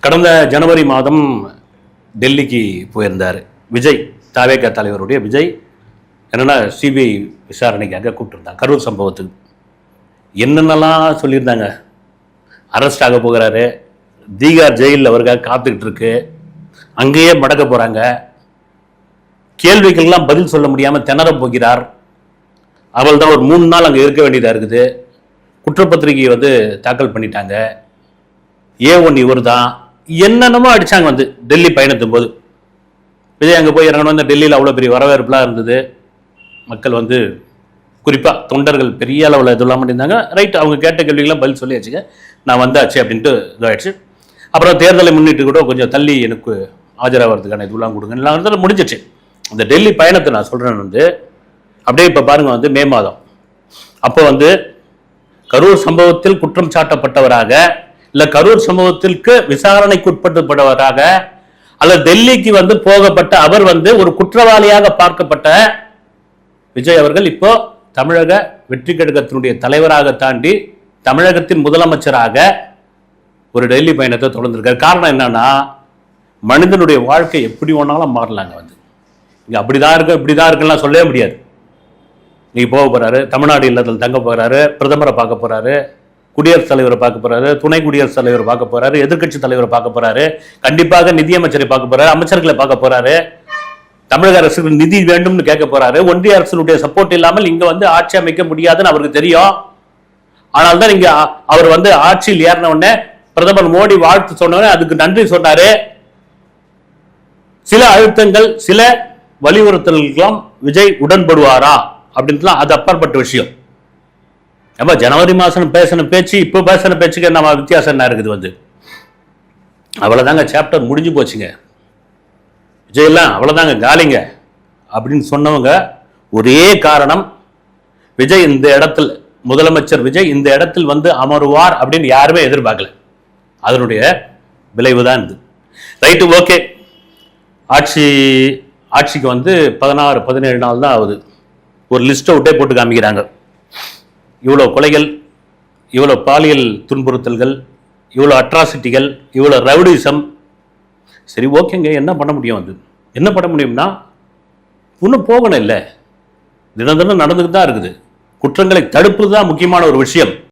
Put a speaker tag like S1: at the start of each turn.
S1: கடந்த ஜனவரி மாதம் டெல்லிக்கு போயிருந்தார் விஜய். தாவேக தலைவருடைய விஜய் என்னென்னா சிபிஐ விசாரணைக்காக கூப்பிட்டுருந்தாங்க கரூர் சம்பவத்துக்கு. என்னென்னலாம் சொல்லியிருந்தாங்க. அரெஸ்ட் ஆக போகிறாரு, தீகார் ஜெயிலில் அவருக்காக காத்துக்கிட்டு இருக்கு, அங்கேயே மடக்க போகிறாங்க, கேள்விகள்லாம் பதில் சொல்ல முடியாமல் திணற போகிறார். அவள் தான் ஒரு 3 நாள் அங்கே இருக்க வேண்டியதாக இருக்குது. குற்றப்பத்திரிகை தாக்கல் பண்ணிட்டாங்க. A1 இவர் தான். என்னென்னமோ அடித்தாங்க டெல்லி பயணத்தும் போது. விஜய் அங்கே போய் இறங்கணும். டெல்லியில் அவ்வளோ பெரிய வரவேற்புலாம் இருந்தது. மக்கள் குறிப்பாக தொண்டர்கள் பெரிய அளவில் இதெல்லாம் பண்ணியிருந்தாங்க. ரைட், அவங்க கேட்ட கேள்விகள்லாம் பதில் சொல்லியாச்சுங்க, நான் வந்தாச்சு அப்படின்ட்டு இதாகிடுச்சு. அப்புறம் தேர்தலை முன்னிட்டு கூட கொஞ்சம் தள்ளி எனக்கு ஆஜராகிறதுக்கான இதுலாம் கொடுங்க எல்லாம் முடிஞ்சிச்சு. இந்த டெல்லி பயணத்தை நான் சொல்கிறேன் அப்படியே இப்போ பாருங்க மே மாதம் அப்போ கரூர் சம்பவத்தில் குற்றம் சாட்டப்பட்டவராக, இல்லை கரூர் சம்பவத்திற்கு விசாரணைக்கு உட்படுத்தப்பட்டவராக, அல்லது டெல்லிக்கு போகப்பட்ட அவர் ஒரு குற்றவாளியாக பார்க்கப்பட்ட விஜய் அவர்கள் இப்போ தமிழக வெற்றி கழகத்தினுடைய தலைவராக தாண்டி தமிழகத்தின் முதலமைச்சராக ஒரு டெல்லி பயணத்தை தொடர்ந்திருக்காரு. காரணம் என்னன்னா, மனிதனுடைய வாழ்க்கை எப்படி ஒன்றாலும் மாறலாங்க. இங்கே அப்படிதான் இருக்கு இப்படிதான் இருக்குலாம் சொல்லவே முடியாது. நீ போக போறாரு, தமிழ்நாடு இல்லத்தில் தங்க போகிறாரு, பிரதமரை பார்க்க போறாரு, குடியரசுத் தலைவரை பார்க்க போறாரு, துணை குடியரசுத் தலைவரை பார்க்க போறாரு, எதிர்கட்சி தலைவரை பார்க்க போறாரு, கண்டிப்பாக நிதியமைச்சரை பார்க்க போறாரு, அமைச்சர்களை பார்க்க போறாரு, தமிழக அரசுக்கு நிதி வேண்டும்னு கேட்க போறாரு. ஒன்றிய அரசுடைய சப்போர்ட் இல்லாமல் இங்க ஆட்சி அமைக்க முடியாதுன்னு அவருக்கு தெரியும். ஆனால் தான் இங்க அவர் ஆட்சியில் ஏறின உடனே பிரதமர் மோடி வாழ்த்து சொன்ன அதுக்கு நன்றி சொன்னாரு. சில அழுத்தங்கள், சில வலியுறுத்தல்களாம் விஜய் உடன்படுவாரா அப்படின்ட்டுலாம் அது அப்பாற்பட்ட விஷயம். அப்ப ஜனவரி மாசம் பேசின பேச்சு இப்போ பேசின பேச்சுக்கு நம்ம வித்தியாசம் என்ன இருக்குது? அவ்வளவுதாங்க, சாப்டர் முடிஞ்சு போச்சுங்க. விஜயெல்லாம் அவ்வளவுதாங்க, காலிங்க அப்படின்னு சொன்னவங்க ஒரே காரணம், விஜய் இந்த இடத்தில், முதலமைச்சர் விஜய் இந்த இடத்தில் அமருவார் அப்படின்னு யாருமே எதிர்பார்க்கல. அதனுடைய விளைவுதான் இது. Right, okay. ஆட்சிக்கு 16-17 நாள் தான் ஆகுது. ஒரு லிஸ்ட்டை விட்டே போட்டு காமிக்கிறாங்க. இவ்வளோ கொலைகள், இவ்வளோ பாலியல் துன்புறுத்தல்கள், இவ்வளோ அட்ராசிட்டிகள், இவ்வளோ ரவுடிசம். சரி, ஓகேங்க, என்ன பண்ண முடியும்? என்ன பண்ண முடியும்னா இன்னும் போகணும் இல்லை, தினம் தினம் நடந்துட்டு தான் இருக்குது. குற்றங்களை தடுப்பது தான் முக்கியமான ஒரு விஷயம்.